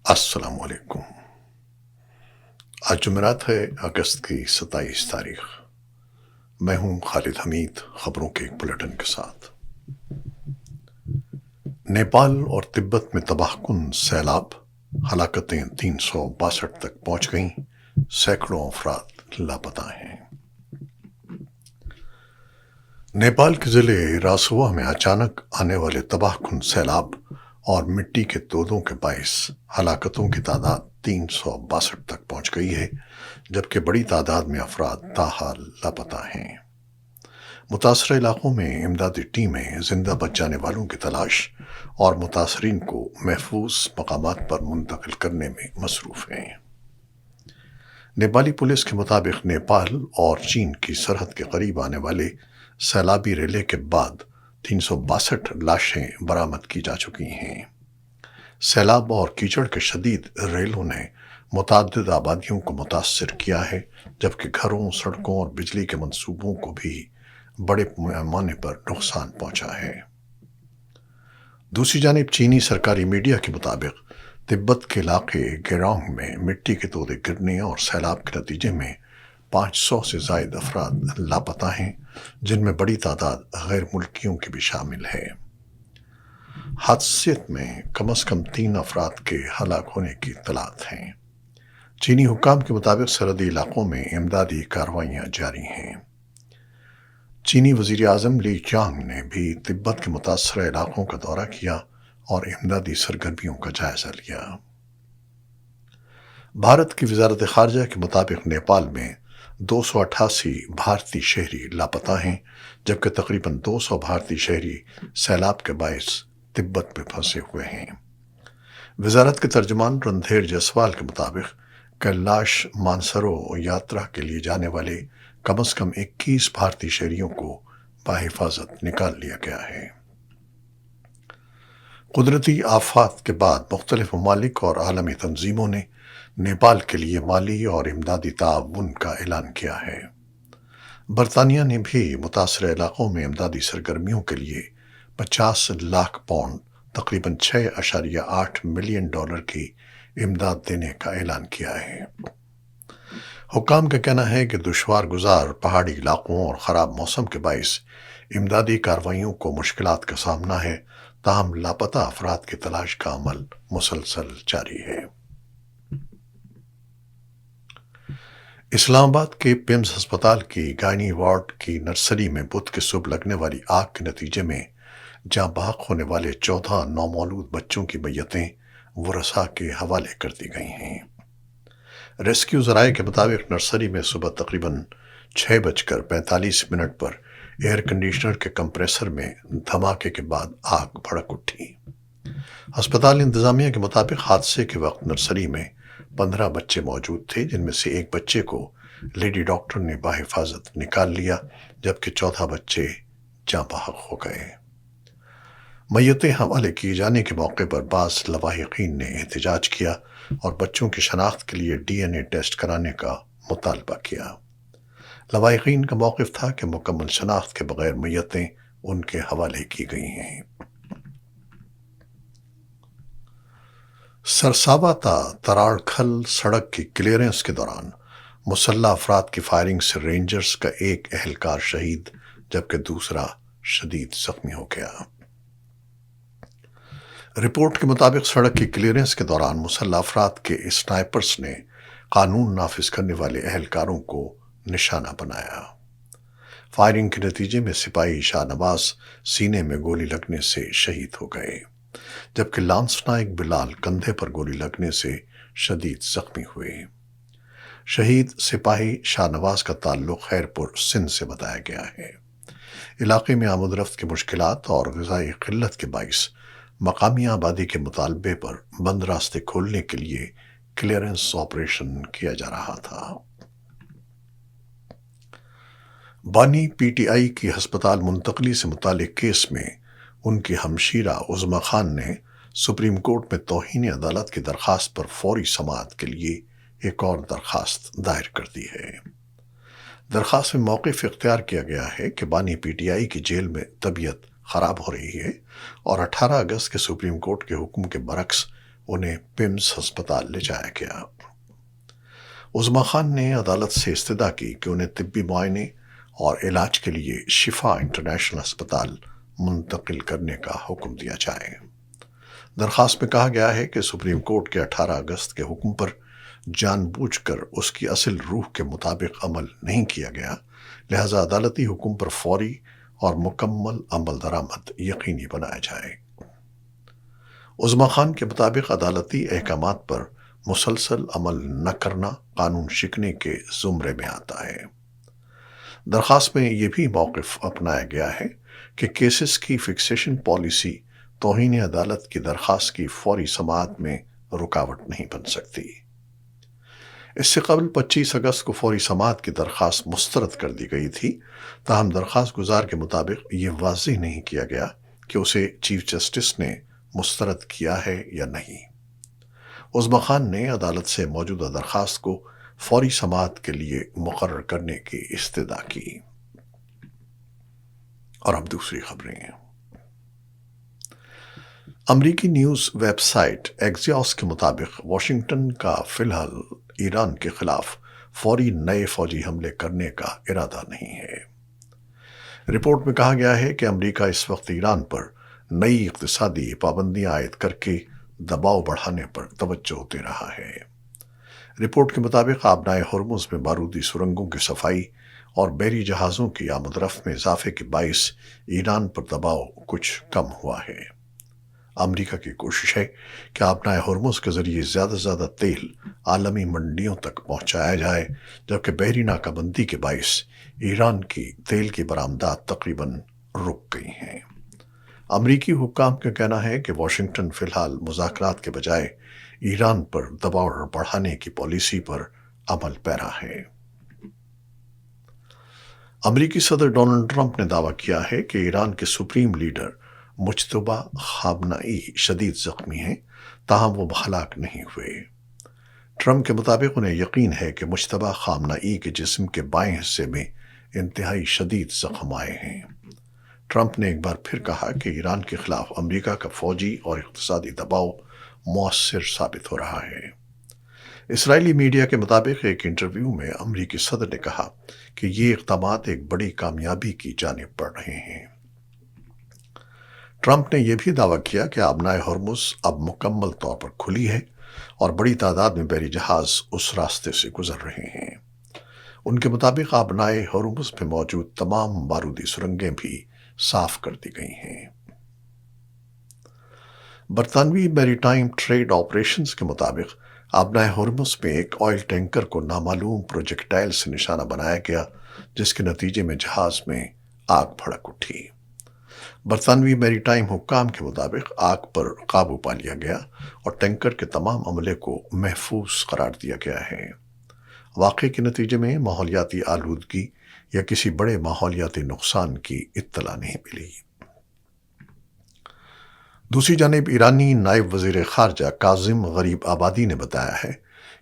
السلام علیکم۔ آج جمعرات ہے، اگست کی 27 تاریخ۔ میں ہوں خالد حمید، خبروں کے ایک بلیٹن کے ساتھ۔ نیپال اور تبت میں تباہ کن سیلاب، ہلاکتیں 362 تک پہنچ گئیں، سینکڑوں افراد لاپتہ ہیں۔ نیپال کے ضلع راسوا میں اچانک آنے والے تباہ کن سیلاب اور مٹی کے تودوں کے باعث ہلاکتوں کی تعداد 362 تک پہنچ گئی ہے، جبکہ بڑی تعداد میں افراد تاحال لاپتہ ہیں۔ متاثرہ علاقوں میں امدادی ٹیمیں زندہ بچ جانے والوں کی تلاش اور متاثرین کو محفوظ مقامات پر منتقل کرنے میں مصروف ہیں۔ نیپالی پولیس کے مطابق نیپال اور چین کی سرحد کے قریب آنے والے سیلابی ریلے کے بعد 362 لاشیں برآمد کی جا چکی ہیں۔ سیلاب اور کیچڑ کے شدید ریلوں نے متعدد آبادیوں کو متاثر کیا ہے، جبکہ گھروں، سڑکوں اور بجلی کے منصوبوں کو بھی بڑے پیمانے پر نقصان پہنچا ہے۔ دوسری جانب چینی سرکاری میڈیا کے مطابق تبت کے علاقے گیرانگ میں مٹی کے تودے گرنے اور سیلاب کے نتیجے میں 500 سے زائد افراد لاپتہ ہیں، جن میں بڑی تعداد غیر ملکیوں کی بھی شامل ہے۔ حادثے میں کم از کم 3 افراد کے ہلاک ہونے کی اطلاعات ہیں۔ چینی حکام کے مطابق سرحدی علاقوں میں امدادی کارروائیاں جاری ہیں۔ چینی وزیر اعظم لی چانگ نے بھی تبت کے متاثرہ علاقوں کا دورہ کیا اور امدادی سرگرمیوں کا جائزہ لیا۔ بھارت کی وزارت خارجہ کے مطابق نیپال میں 288 بھارتی شہری لاپتہ ہیں، جبکہ تقریباً 200 بھارتی شہری سیلاب کے باعث تبت میں پھنسے ہوئے ہیں۔ وزارت کے ترجمان رندھیر جسوال کے مطابق کیلاش مانسرو یاترا کے لیے جانے والے کم از کم 21 بھارتی شہریوں کو بحفاظت نکال لیا گیا ہے۔ قدرتی آفات کے بعد مختلف ممالک اور عالمی تنظیموں نے نیپال کے لیے مالی اور امدادی تعاون کا اعلان کیا ہے۔ برطانیہ نے بھی متاثرہ علاقوں میں امدادی سرگرمیوں کے لیے 50 لاکھ پاؤنڈ تقریباً $6.8 ملین کی امداد دینے کا اعلان کیا ہے۔ حکام کا کہنا ہے کہ دشوار گزار پہاڑی علاقوں اور خراب موسم کے باعث امدادی کارروائیوں کو مشکلات کا سامنا ہے، تاہم لاپتہ افراد کی تلاش کا عمل مسلسل جاری ہے۔ اسلام آباد کے پیمز ہسپتال کی گائنی وارڈ کی نرسری میں بدھ کی صبح لگنے والی آگ کے نتیجے میں جاں بحق ہونے والے 14 نومولود بچوں کی میتیں ورثاء کے حوالے کر دی گئی ہیں۔ ریسکیو ذرائع کے مطابق نرسری میں صبح تقریباً 6:45 پر ایئر کنڈیشنر کے کمپریسر میں دھماکے کے بعد آگ بھڑک اٹھی۔ ہسپتال انتظامیہ کے مطابق حادثے کے وقت نرسری میں 15 بچے موجود تھے، جن میں سے ایک بچے کو لیڈی ڈاکٹر نے بحفاظت نکال لیا، جبکہ 14 بچے جاں بحق ہو گئے۔ میتیں حوالے کیے جانے کے موقع پر بعض لواحقین نے احتجاج کیا اور بچوں کی شناخت کے لیے DNA ٹیسٹ کرانے کا مطالبہ کیا۔ لواحقین کا موقف تھا کہ مکمل شناخت کے بغیر میتیں ان کے حوالے کی گئی ہیں۔ سرساوا تا تراڑکھل سڑک کی کلیئرنس کے دوران مسلح افراد کی فائرنگ سے رینجرز کا ایک اہلکار شہید، جبکہ دوسرا شدید زخمی ہو گیا۔ رپورٹ کے مطابق سڑک کی کلیئرنس کے دوران مسلح افراد کے اسنائپرز نے قانون نافذ کرنے والے اہلکاروں کو نشانہ بنایا۔ فائرنگ کے نتیجے میں سپاہی شاہ نواز سینے میں گولی لگنے سے شہید ہو گئے، جبکہ لانس نائک بلال کندھے پر گولی لگنے سے شدید زخمی ہوئے۔ شہید سپاہی شاہ نواز کا تعلق خیرپور سندھ سے بتایا گیا ہے۔ علاقے میں آمد و رفت کی مشکلات اور غذائی قلت کے باعث مقامی آبادی کے مطالبے پر بند راستے کھولنے کے لیے کلیئرنس آپریشن کیا جا رہا تھا۔ بانی PTI کی ہسپتال منتقلی سے متعلق کیس میں ان کی ہمشیرہ عظمیٰ خان نے سپریم کورٹ میں توہین عدالت کی درخواست پر فوری سماعت کے لیے ایک اور درخواست دائر کر دی ہے۔ درخواست میں موقف اختیار کیا گیا ہے کہ بانی PTI کی جیل میں طبیعت خراب ہو رہی ہے اور 18 اگست کے سپریم کورٹ کے حکم کے برعکس انہیں پمس ہسپتال لے جایا گیا۔ عظمیٰ خان نے عدالت سے استدعا کی کہ انہیں طبی معائنے اور علاج کے لیے شفا انٹرنیشنل ہسپتال منتقل کرنے کا حکم دیا جائے۔ درخواست میں کہا گیا ہے کہ سپریم کورٹ کے 18 اگست کے حکم پر جان بوجھ کر اس کی اصل روح کے مطابق عمل نہیں کیا گیا، لہذا عدالتی حکم پر فوری اور مکمل عمل درآمد یقینی بنایا جائے۔ عظمیٰ خان کے مطابق عدالتی احکامات پر مسلسل عمل نہ کرنا قانون شکنی کے زمرے میں آتا ہے۔ درخواست میں یہ بھی موقف اپنایا گیا ہے کہ کیسز کی فکسیشن پالیسی توہین عدالت کی درخواست کی فوری سماعت میں رکاوٹ نہیں بن سکتی۔ اس سے قبل 25 اگست کو فوری سماعت کی درخواست مسترد کر دی گئی تھی، تاہم درخواست گزار کے مطابق یہ واضح نہیں کیا گیا کہ اسے چیف جسٹس نے مسترد کیا ہے یا نہیں۔ عظمیٰ خان نے عدالت سے موجودہ درخواست کو فوری سماعت کے لیے مقرر کرنے کی استدعا کی۔ اور اب دوسری خبریں۔ امریکی نیوز ویب سائٹ ایکزیوس کے مطابق واشنگٹن کا فی الحال ایران کے خلاف فوری نئے فوجی حملے کرنے کا ارادہ نہیں ہے۔ رپورٹ میں کہا گیا ہے کہ امریکہ اس وقت ایران پر نئی اقتصادی پابندیاں عائد کر کے دباؤ بڑھانے پر توجہ دے رہا ہے۔ رپورٹ کے مطابق آبنائے ہرمز میں بارودی سرنگوں کی صفائی اور بحری جہازوں کی آمد و رفت میں اضافے کے باعث ایران پر دباؤ کچھ کم ہوا ہے۔ امریکہ کی کوشش ہے کہ آبنائے ہرمز کے ذریعے زیادہ سے زیادہ تیل عالمی منڈیوں تک پہنچایا جائے، جبکہ بحری ناکہ بندی کے باعث ایران کی تیل کی برآمدات تقریباً رک گئی ہیں۔ امریکی حکام کا کہنا ہے کہ واشنگٹن فی الحال مذاکرات کے بجائے ایران پر دباؤ بڑھانے کی پالیسی پر عمل پیرا ہے۔ امریکی صدر ڈونلڈ ٹرمپ نے دعویٰ کیا ہے کہ ایران کے سپریم لیڈر مجتبیٰ خامنئی شدید زخمی ہیں، تاہم وہ ہلاک نہیں ہوئے۔ ٹرمپ کے مطابق انہیں یقین ہے کہ مجتبیٰ خامنئی کے جسم کے بائیں حصے میں انتہائی شدید زخم آئے ہیں۔ ٹرمپ نے ایک بار پھر کہا کہ ایران کے خلاف امریکہ کا فوجی اور اقتصادی دباؤ مؤثر ثابت ہو رہا ہے۔ اسرائیلی میڈیا کے مطابق ایک انٹرویو میں امریکی صدر نے کہا کہ یہ اقدامات ایک بڑی کامیابی کی جانب بڑھ رہے ہیں۔ ٹرمپ نے یہ بھی دعویٰ کیا کہ آبنائے ہرمز اب مکمل طور پر کھلی ہے اور بڑی تعداد میں بحری جہاز اس راستے سے گزر رہے ہیں۔ ان کے مطابق آبنائے ہرمز میں موجود تمام بارودی سرنگیں بھی صاف کر دی گئی ہیں۔ برطانوی میری ٹائم ٹریڈ آپریشنز کے مطابق آبنائے ہرمز میں ایک آئل ٹینکر کو نامعلوم پروجیکٹائل سے نشانہ بنایا گیا، جس کے نتیجے میں جہاز میں آگ بھڑک اٹھی۔ برطانوی میری ٹائم حکام کے مطابق آگ پر قابو پا لیا گیا اور ٹینکر کے تمام عملے کو محفوظ قرار دیا گیا ہے۔ واقعے کے نتیجے میں ماحولیاتی آلودگی یا کسی بڑے ماحولیاتی نقصان کی اطلاع نہیں ملی۔ دوسری جانب ایرانی نائب وزیر خارجہ کاظم غریب آبادی نے بتایا ہے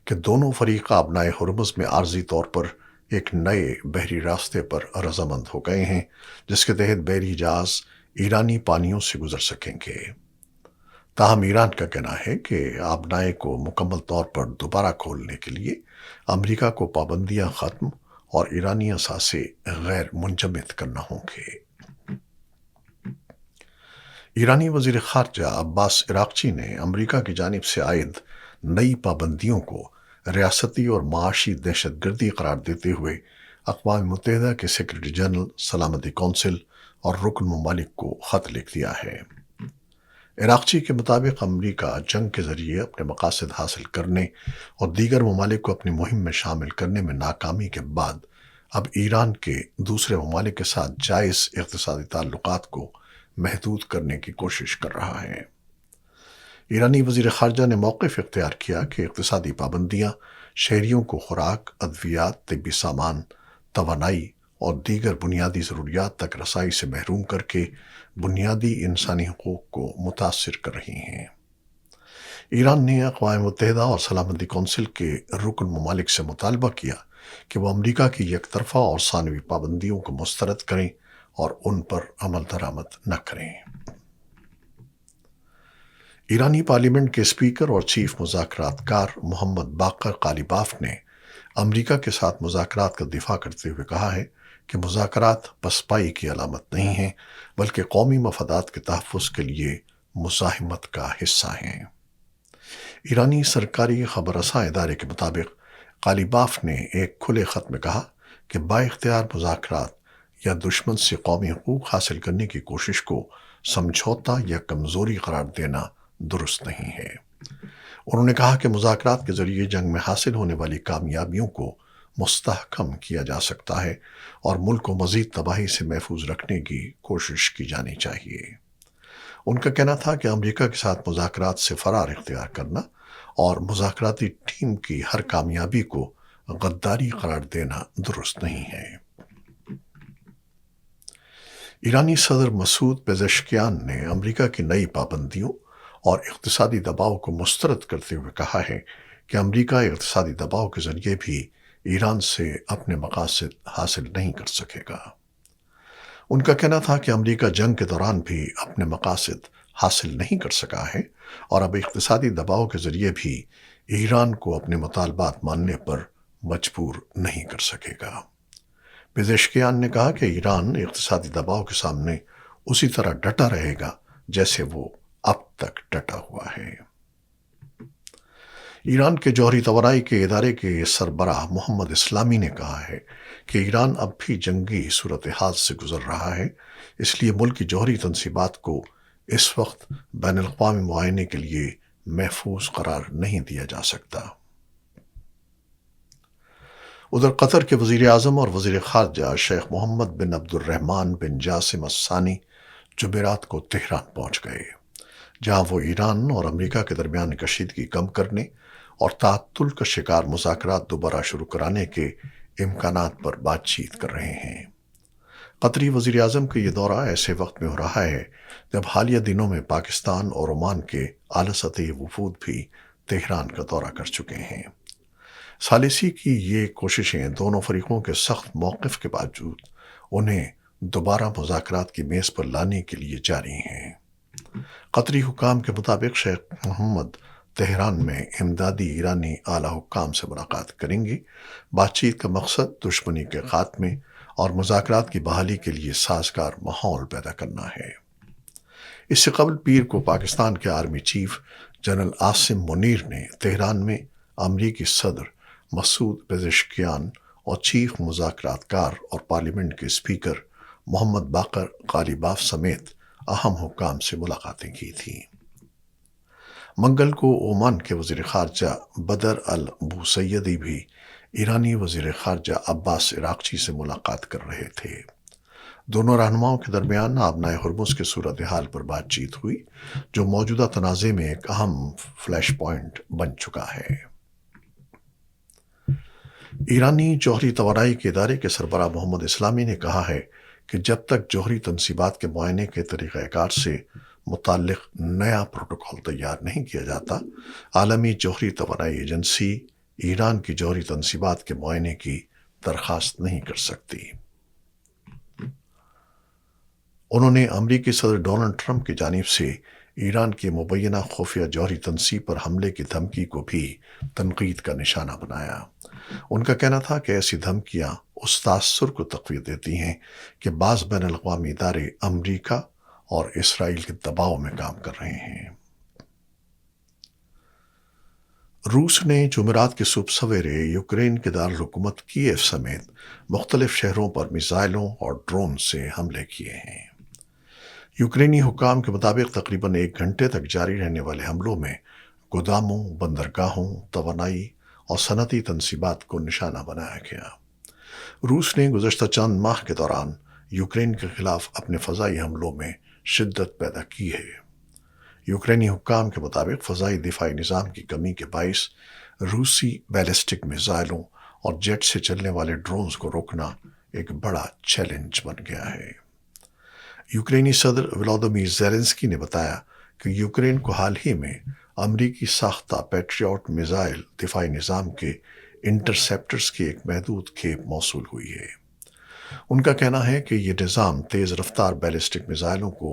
کہ دونوں فریق آبنائے ہرمز میں عارضی طور پر ایک نئے بحری راستے پر رضامند ہو گئے ہیں، جس کے تحت بحری جہاز ایرانی پانیوں سے گزر سکیں گے۔ تاہم ایران کا کہنا ہے کہ آبنائے کو مکمل طور پر دوبارہ کھولنے کے لیے امریکہ کو پابندیاں ختم اور ایرانی اثاثے غیر منجمد کرنا ہوں گے۔ ایرانی وزیر خارجہ عباس عراقچی نے امریکہ کی جانب سے عائد نئی پابندیوں کو ریاستی اور معاشی دہشت گردی قرار دیتے ہوئے اقوام متحدہ کے سیکرٹری جنرل، سلامتی کونسل اور رکن ممالک کو خط لکھ دیا ہے۔ عراقچی کے مطابق امریکہ جنگ کے ذریعے اپنے مقاصد حاصل کرنے اور دیگر ممالک کو اپنی مہم میں شامل کرنے میں ناکامی کے بعد اب ایران کے دوسرے ممالک کے ساتھ جائز اقتصادی تعلقات کو محدود کرنے کی کوشش کر رہا ہے۔ ایرانی وزیر خارجہ نے موقف اختیار کیا کہ اقتصادی پابندیاں شہریوں کو خوراک، ادویات، طبی سامان، توانائی اور دیگر بنیادی ضروریات تک رسائی سے محروم کر کے بنیادی انسانی حقوق کو متاثر کر رہی ہیں۔ ایران نے اقوام متحدہ اور سلامتی کونسل کے رکن ممالک سے مطالبہ کیا کہ وہ امریکہ کی یک طرفہ اور ثانوی پابندیوں کو مسترد کریں اور ان پر عمل درآمد نہ کریں۔ ایرانی پارلیمنٹ کے اسپیکر اور چیف مذاکرات کار محمد باقر قالیباف نے امریکہ کے ساتھ مذاکرات کا دفاع کرتے ہوئے کہا ہے کہ مذاکرات پسپائی کی علامت نہیں ہیں بلکہ قومی مفادات کے تحفظ کے لیے مزاحمت کا حصہ ہیں۔ ایرانی سرکاری خبر رساں ادارے کے مطابق قالیباف نے ایک کھلے خط میں کہا کہ با اختیار مذاکرات یا دشمن سے قومی حقوق حاصل کرنے کی کوشش کو سمجھوتا یا کمزوری قرار دینا درست نہیں ہے۔ انہوں نے کہا کہ مذاکرات کے ذریعے جنگ میں حاصل ہونے والی کامیابیوں کو مستحکم کیا جا سکتا ہے اور ملک کو مزید تباہی سے محفوظ رکھنے کی کوشش کی جانی چاہیے۔ ان کا کہنا تھا کہ امریکہ کے ساتھ مذاکرات سے فرار اختیار کرنا اور مذاکراتی ٹیم کی ہر کامیابی کو غداری قرار دینا درست نہیں ہے۔ ایرانی صدر مسعود پزشکیان نے امریکہ کی نئی پابندیوں اور اقتصادی دباؤ کو مسترد کرتے ہوئے کہا ہے کہ امریکہ اقتصادی دباؤ کے ذریعے بھی ایران سے اپنے مقاصد حاصل نہیں کر سکے گا۔ ان کا کہنا تھا کہ امریکہ جنگ کے دوران بھی اپنے مقاصد حاصل نہیں کر سکا ہے اور اب اقتصادی دباؤ کے ذریعے بھی ایران کو اپنے مطالبات ماننے پر مجبور نہیں کر سکے گا۔ پزشکیان نے کہا کہ ایران اقتصادی دباؤ کے سامنے اسی طرح ڈٹا رہے گا جیسے وہ اب تک ڈٹا ہوا ہے۔ ایران کے جوہری توانائی کے ادارے کے سربراہ محمد اسلامی نے کہا ہے کہ ایران اب بھی جنگی صورتحال سے گزر رہا ہے، اس لیے ملک کی جوہری تنصیبات کو اس وقت بین الاقوامی معائنے کے لیے محفوظ قرار نہیں دیا جا سکتا۔ ادھر قطر کے وزیر اعظم اور وزیر خارجہ شیخ محمد بن عبد الرحمن بن جاسم الثانی جمعرات کو تہران پہنچ گئے، جہاں وہ ایران اور امریکہ کے درمیان کشیدگی کم کرنے اور تعطل کا شکار مذاکرات دوبارہ شروع کرانے کے امکانات پر بات چیت کر رہے ہیں۔ قطری وزیر اعظم کا یہ دورہ ایسے وقت میں ہو رہا ہے جب حالیہ دنوں میں پاکستان اور عمان کے اعلیٰ سطحی وفود بھی تہران کا دورہ کر چکے ہیں۔ ثالثی کی یہ کوششیں دونوں فریقوں کے سخت موقف کے باوجود انہیں دوبارہ مذاکرات کی میز پر لانے کے لیے جاری ہیں۔ قطری حکام کے مطابق شیخ محمد تہران میں امدادی ایرانی اعلیٰ حکام سے ملاقات کریں گے۔ بات چیت کا مقصد دشمنی کے خاتمے اور مذاکرات کی بحالی کے لیے سازگار ماحول پیدا کرنا ہے۔ اس سے قبل پیر کو پاکستان کے army chief general Asim Munir نے تہران میں امریکی صدر مسعود پزشکیان اور چیف مذاکرات کار اور پارلیمنٹ کے اسپیکر محمد باقر قالیباف سمیت اہم حکام سے ملاقاتیں کی تھیں۔ منگل کو عمان کے وزیر خارجہ بدر البوسیدی بھی ایرانی وزیر خارجہ عباس عراقچی سے ملاقات کر رہے تھے۔ دونوں رہنماؤں کے درمیان آبنائے ہرمز کے صورتحال پر بات چیت ہوئی، جو موجودہ تنازع میں ایک اہم فلیش پوائنٹ بن چکا ہے۔ ایرانی جوہری توانائی کے ادارے کے سربراہ محمد اسلامی نے کہا ہے کہ جب تک جوہری تنصیبات کے معائنے کے طریقہ کار سے متعلق نیا پروٹوکول تیار نہیں کیا جاتا، عالمی جوہری توانائی ایجنسی ایران کی جوہری تنصیبات کے معائنے کی درخواست نہیں کر سکتی۔ انہوں نے امریکی صدر ڈونلڈ ٹرمپ کی جانب سے ایران کی مبینہ خفیہ جوہری تنصیب پر حملے کی دھمکی کو بھی تنقید کا نشانہ بنایا۔ ان کا کہنا تھا کہ ایسی دھمکیاں اس تاثر کو تقویت دیتی ہیں کہ بعض بین الاقوامی ادارے امریکہ اور اسرائیل کے دباؤ میں کام کر رہے ہیں۔ روس نے جمعرات کی صبح سویرے یوکرین کے دارالحکومت کیف سمیت مختلف شہروں پر میزائلوں اور ڈرون سے حملے کیے ہیں۔ یوکرینی حکام کے مطابق تقریباً 1 گھنٹے تک جاری رہنے والے حملوں میں گوداموں، بندرگاہوں، توانائی اور صنعتی تنصیبات کو نشانہ بنایا گیا۔ روس نے گزشتہ چند ماہ کے دوران یوکرین کے خلاف اپنے فضائی حملوں میں شدت پیدا کی ہے۔ یوکرینی حکام کے مطابق فضائی دفاعی نظام کی کمی کے باعث روسی بیلسٹک میزائلوں اور جیٹ سے چلنے والے ڈرونز کو روکنا ایک بڑا چیلنج بن گیا ہے۔ یوکرینی صدر ولادیمیر زیلنسکی نے بتایا کہ یوکرین کو حال ہی میں امریکی ساختہ پیٹریوٹ میزائل دفاعی نظام کے انٹرسیپٹرز کی ایک محدود کھیپ موصول ہوئی ہے۔ ان کا کہنا ہے کہ یہ نظام تیز رفتار بیلسٹک میزائلوں کو